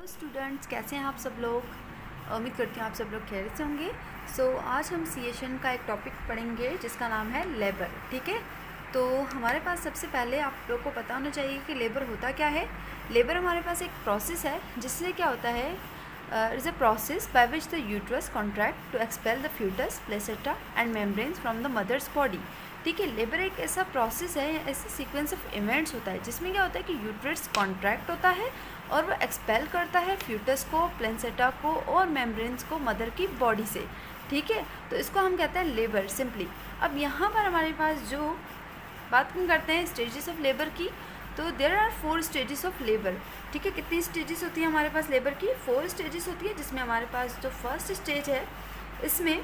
Hello students, कैसे हैं आप सब लोग। उम्मीद करती हूँ आप सब लोग खैरियत से होंगे। आज हम सीएशन का एक टॉपिक पढ़ेंगे जिसका नाम है लेबर। ठीक है, तो हमारे पास सबसे पहले आप लोग को पता होना चाहिए कि लेबर होता क्या है। लेबर हमारे पास एक प्रोसेस है जिससे क्या होता है, is a process by which the uterus contract to expel the foetus, placenta and membranes from the mother's body. ठीक है, लेबर एक ऐसा प्रोसेस है, ऐसा सीक्वेंस ऑफ इवेंट्स होता है जिसमें क्या होता है कि यूट्रस कॉन्ट्रैक्ट होता है और वो एक्सपेल करता है फ्यूटस को, प्लेसेंटा को और मेम्ब्रेन्स को मदर की बॉडी से। ठीक है, तो इसको हम कहते हैं लेबर सिंपली। अब यहाँ पर हमारे पास जो बात हम करते हैं स्टेजेस ऑफ लेबर की, तो there are 4 stages of labour. ठीक है, कितनी स्टेजेस होती है हमारे पास लेबर की? 4 स्टेजेस होती है, जिसमें हमारे पास जो फर्स्ट स्टेज है इसमें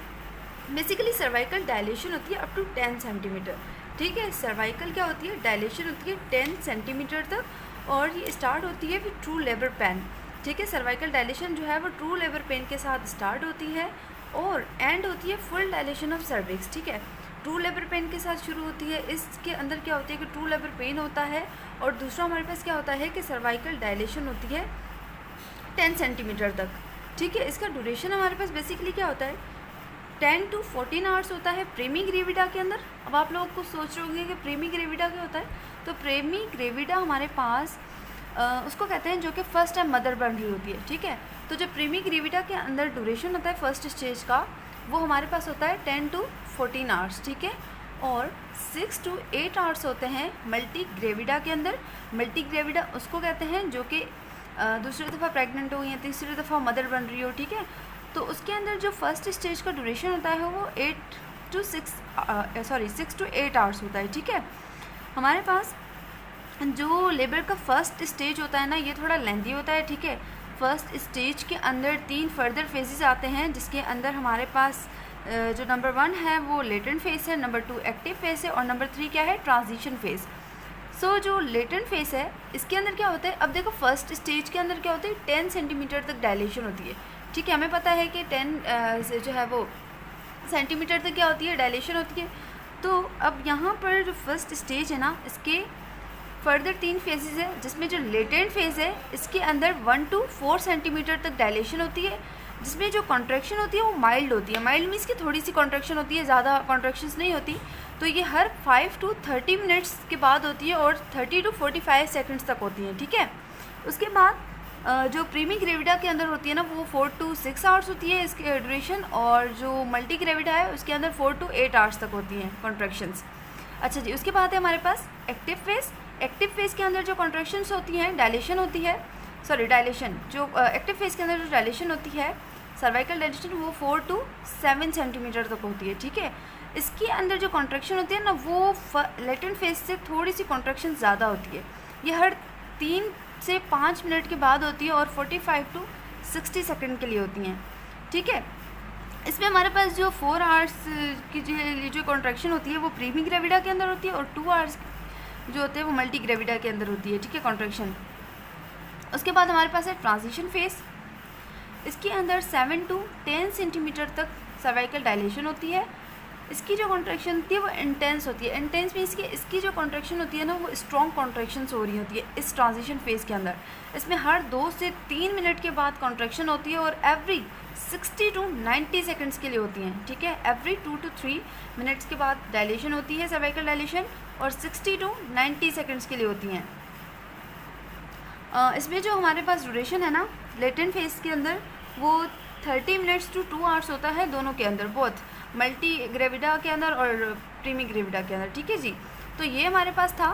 बेसिकली सर्वाइकल डायलेशन होती है अप टू 10 सेंटीमीटर। ठीक है, सर्वाइकल क्या होती है, डायलेशन होती है 10 सेंटीमीटर तक, और ये स्टार्ट होती है विद ट्रू लेबर पेन। ठीक है, सर्वाइकल डायलेशन जो है वो ट्रू लेबर पेन के साथ स्टार्ट होती है और एंड होती है फुल डायलेशन ऑफ सर्विक्स। ठीक है, ट्रू लेबर पेन के साथ शुरू होती है। इसके अंदर क्या होती है कि ट्रू लेबर पेन होता है, और दूसरा हमारे पास क्या होता है कि सर्वाइकल डायलेशन होती है 10 सेंटीमीटर तक। ठीक है, इसका ड्यूरेशन हमारे पास बेसिकली क्या होता है, 10 to 14 आवर्स होता है प्रेमी ग्रेविडा के अंदर। अब आप लोग कुछ सोच रहे होंगे कि प्रेमी ग्रेविडा क्या होता है, तो प्रेमी ग्रेविडा हमारे पास उसको कहते हैं जो कि फर्स्ट टाइम मदर बन रही होती है। ठीक है, तो जो प्रेमी ग्रेविडा के अंदर ड्यूरेशन होता है फर्स्ट स्टेज का, वो हमारे पास होता है 10 to 14 आवर्स। ठीक है, और 6 to 8 आवर्स होते हैं मल्टी ग्रेविडा के अंदर। मल्टी ग्रेविडा उसको कहते हैं जो कि दूसरी दफ़ा प्रेग्नेंट हो या तीसरी दफ़ा मदर बन रही हो। ठीक है, तो उसके अंदर जो फर्स्ट स्टेज का ड्यूरेशन होता है वो 6 to 8 आवर्स होता है। ठीक है, हमारे पास जो लेबर का फर्स्ट स्टेज होता है ना, ये थोड़ा लेंथी होता है। ठीक है, फर्स्ट स्टेज के अंदर 3 फर्दर फेजेस आते हैं, जिसके अंदर हमारे पास जो नंबर 1 है वो लेटेंट फेज है, नंबर 2 एक्टिव फेज है, और नंबर 3 क्या है, ट्रांजिशन फेज। जो लेटेंट फेज है इसके अंदर क्या होता है, अब देखो फर्स्ट स्टेज के अंदर क्या होता है, 10 सेंटीमीटर तक डायलेशन होती है। ठीक है, हमें पता है कि 10 जो है वो सेंटीमीटर तक क्या होती है, डायलेशन होती है। तो अब यहाँ पर जो फर्स्ट स्टेज है ना, इसके फर्दर 3 फेजेस है, जिसमें जो लेटेंट फेज है इसके अंदर 1 to 4 सेंटीमीटर तक डायलेशन होती है, जिसमें जो कॉन्ट्रैक्शन होती है वो माइल्ड होती है। माइल्ड मीन्स कि थोड़ी सी कॉन्ट्रैक्शन होती है, ज़्यादा कॉन्ट्रैक्शंस नहीं होती। तो ये हर 5 to 30 मिनट्स के बाद होती है और 30 to 45 सेकेंड्स तक होती हैं। ठीक है, उसके बाद जो प्रीमी ग्रेविडा के अंदर होती है ना, वो 4 to 6 आवर्स होती है इसकी ड्यूरेशन, और जो मल्टी ग्रेविडा है उसके अंदर 4 to 8 आवर्स तक होती हैं कॉन्ट्रैक्शंस। अच्छा जी, उसके बाद है हमारे पास एक्टिव फेज। एक्टिव फेज के अंदर जो कॉन्ट्रैक्शंस होती हैं, डायलेशन होती है, डायलेशन जो एक्टिव फेज के अंदर जो डायलेशन होती है, सर्वाइकल डायलेशन, वो 4 to 7 सेंटीमीटर तक होती है। ठीक है, इसके अंदर जो कॉन्ट्रैक्शन होती है ना, वो लेटेंट फेज से थोड़ी सी कॉन्ट्रैक्शन ज़्यादा होती है। ये हर 3 से 5 मिनट के बाद होती है और 45 to 60 सेकंड के लिए होती हैं। ठीक है, इसमें हमारे पास जो 4 आवर्स की जो कॉन्ट्रैक्शन होती है वो प्रीमी ग्रेविडा के अंदर होती है, और 2 आवर्स जो होते हैं वो मल्टी ग्रेविडा के अंदर होती है। ठीक है, कॉन्ट्रैक्शन। उसके बाद हमारे पास है ट्रांजिशन फेज। इसके अंदर 7 to 10 सेंटीमीटर तक सर्वाइकल डायलेशन होती है। इसकी जो कॉन्ट्रैक्शन होती है वो इंटेंस होती है। इंटेंस मीन्स कि इसकी जो कॉन्ट्रैक्शन होती है ना, वो स्ट्रॉन्ग कॉन्ट्रैक्शंस हो रही होती है इस ट्रांजिशन फेज़ के अंदर। इसमें हर 2 से 3 मिनट के बाद कॉन्ट्रैक्शन होती है, और एवरी 60 to 90 सेकंड्स के लिए होती हैं। ठीक है, एवरी 2 to 3 मिनट्स के बाद डायलेशन होती है, सर्वाइकल डायलेशन, और 60 to 90 सेकंड्स के लिए होती हैं। इसमें जो हमारे पास ड्यूरेशन है ना लेटेंट फेज के अंदर, वो 30 मिनट्स to 2 आवर्स होता है दोनों के अंदर, बोथ मल्टी ग्रेविडा के अंदर और प्रीमी ग्रेविडा के अंदर। ठीक है जी, तो ये हमारे पास था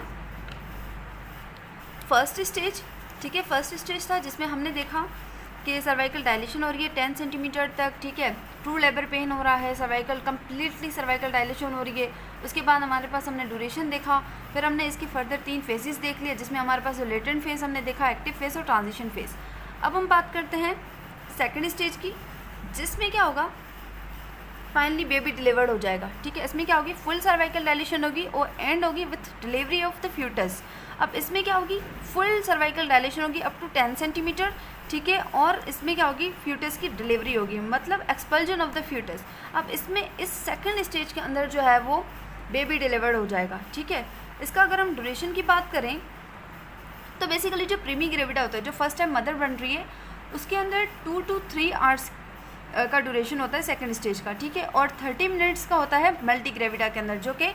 फर्स्ट स्टेज। ठीक है, फर्स्ट स्टेज था जिसमें हमने देखा कि सर्वाइकल डायलेशन हो रही है 10 सेंटीमीटर तक। ठीक है, ट्रू लेबर पेन हो रहा है, सर्वाइकल कम्प्लीटली सर्वाइकल डायलेशन हो रही है। उसके बाद हमारे पास हमने ड्यूरेशन देखा, फिर हमने इसकी फर्दर 3 फेजेस देख लिए, जिसमें हमारे पास जो लेटेंट फेज हमने देखा, एक्टिव फेज और ट्रांजिशन फेज। अब हम बात करते हैं सेकेंड स्टेज की, जिसमें क्या होगा, फाइनली बेबी डिलीवर्ड हो जाएगा। ठीक है, इसमें क्या होगी, फुल सर्वाइकल डायलेशन होगी और एंड होगी with delivery of the foetus. अब इसमें क्या होगी, फुल सर्वाइकल डायलेशन होगी अप टू 10 सेंटीमीटर। ठीक है, और इसमें क्या होगी, फ्यूटस की डिलीवरी होगी, मतलब एक्सपल्जन ऑफ द फ्यूटस। अब इसमें इस सेकंड स्टेज के अंदर जो है वो बेबी डिलीवर्ड हो जाएगा। ठीक है, इसका अगर हम ड्यूरेशन की बात करें तो बेसिकली जो प्रीमी ग्रेविडा होता है, जो फर्स्ट टाइम मदर बन रही है, उसके अंदर 2 to 3 आवर्स का ड्यूरेशन होता है सेकंड स्टेज का, ठीक है। और 30 मिनट्स का होता है मल्टी ग्रेविडा के अंदर, जो कि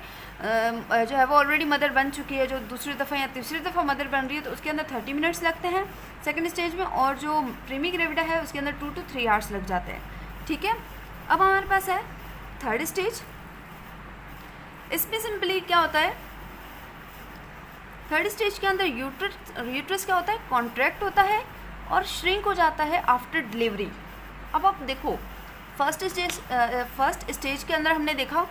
जो है वो ऑलरेडी मदर बन चुकी है, जो दूसरी दफ़ा या तीसरी दफ़ा मदर बन रही है, तो उसके अंदर 30 मिनट्स लगते हैं सेकंड स्टेज में, और जो प्रीमी ग्रेविडा है उसके अंदर 2 to 3 आवर्स लग जाते हैं, ठीक है। अब हमारे पास है थर्ड स्टेज। इसमें सिंपली क्या होता है, थर्ड स्टेज के अंदर यूट्रस क्या होता है, कॉन्ट्रैक्ट होता है और श्रिंक हो जाता है आफ्टर डिलीवरी। अब आप देखो फर्स्ट स्टेज के अंदर हमने देखा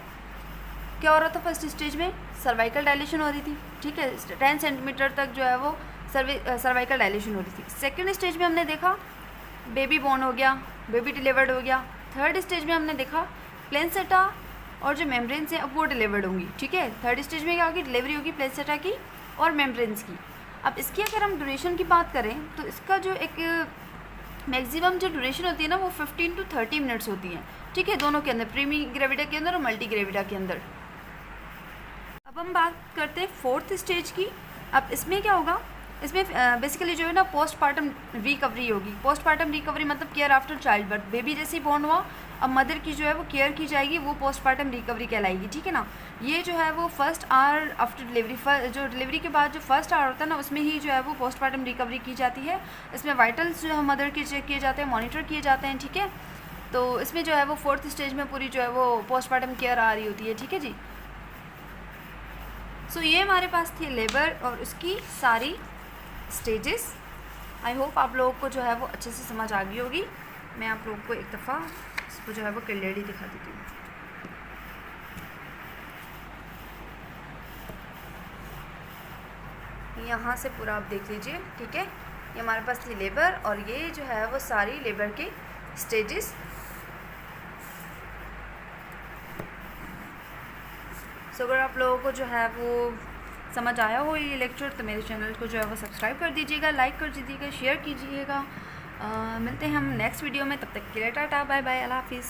क्या हो रहा था, फर्स्ट स्टेज में सर्वाइकल डायलेशन हो रही थी, ठीक है, 10 सेंटीमीटर तक जो है वो सर्वाइकल डायलेशन हो रही थी। सेकेंड स्टेज में हमने देखा बेबी बॉर्न हो गया, बेबी डिलीवर्ड हो गया। थर्ड स्टेज में हमने देखा प्लेसेंटा और जो मेम्ब्रेन्स हैं अब वो डिलीवर्ड होंगी, ठीक है। थर्ड स्टेज में क्या होगी, डिलीवरी होगी प्लेसेंटा की और मेम्ब्रेन्स की। अब इसकी अगर हम ड्यूरेशन की बात करें तो इसका जो एक मैक्सिमम जो ड्यूरेशन होती है ना वो 15 to 30 मिनट्स होती हैं, ठीक है, दोनों के अंदर, प्रीमी ग्रेविडा के अंदर और मल्टी ग्रेविडा के अंदर। अब हम बात करते हैं फोर्थ स्टेज की। अब इसमें क्या होगा, इसमें बेसिकली जो है ना पोस्टपार्टम रिकवरी होगी। पोस्टपार्टम रिकवरी मतलब care after child birth, baby जैसे ही बॉर्न हुआ अब मदर की जो है वो केयर की जाएगी, वो पोस्टपार्टम रिकवरी कहलाएगी, ठीक है ना। ये जो है वो फर्स्ट आवर आफ्टर डिलीवरी, जो डिलीवरी के बाद जो फर्स्ट आवर होता है ना उसमें ही जो है वो पोस्टपार्टम रिकवरी की जाती है। इसमें वाइटल्स जो है मदर के चेक किए जाते हैं, मॉनिटर किए जाते हैं, ठीक है। तो इसमें जो है वो फोर्थ स्टेज में पूरी जो है वो पोस्टपार्टम केयर आ रही होती है, ठीक है जी। सो ये हमारे पास थी लेबर और उसकी सारी स्टेजेस। आई होप आप लोगों को जो है वो अच्छे से समझ आ गई होगी। मैं आप लोगों को एक दफ़ा इसको जो है वो क्लियरली दिखा देती हूँ। यहाँ से पूरा आप देख लीजिए, ठीक है। ये हमारे पास थी लेबर और ये जो है वो सारी लेबर के स्टेजेस। सो अगर आप लोगों को जो है वो समझ आया हो ये लेक्चर तो मेरे चैनल को जो है वो सब्सक्राइब कर दीजिएगा, लाइक कर दीजिएगा, शेयर कीजिएगा। मिलते हैं हम नेक्स्ट वीडियो में, तब तक के लिए टाटा बाय बाय, अल्लाह हाफिज़।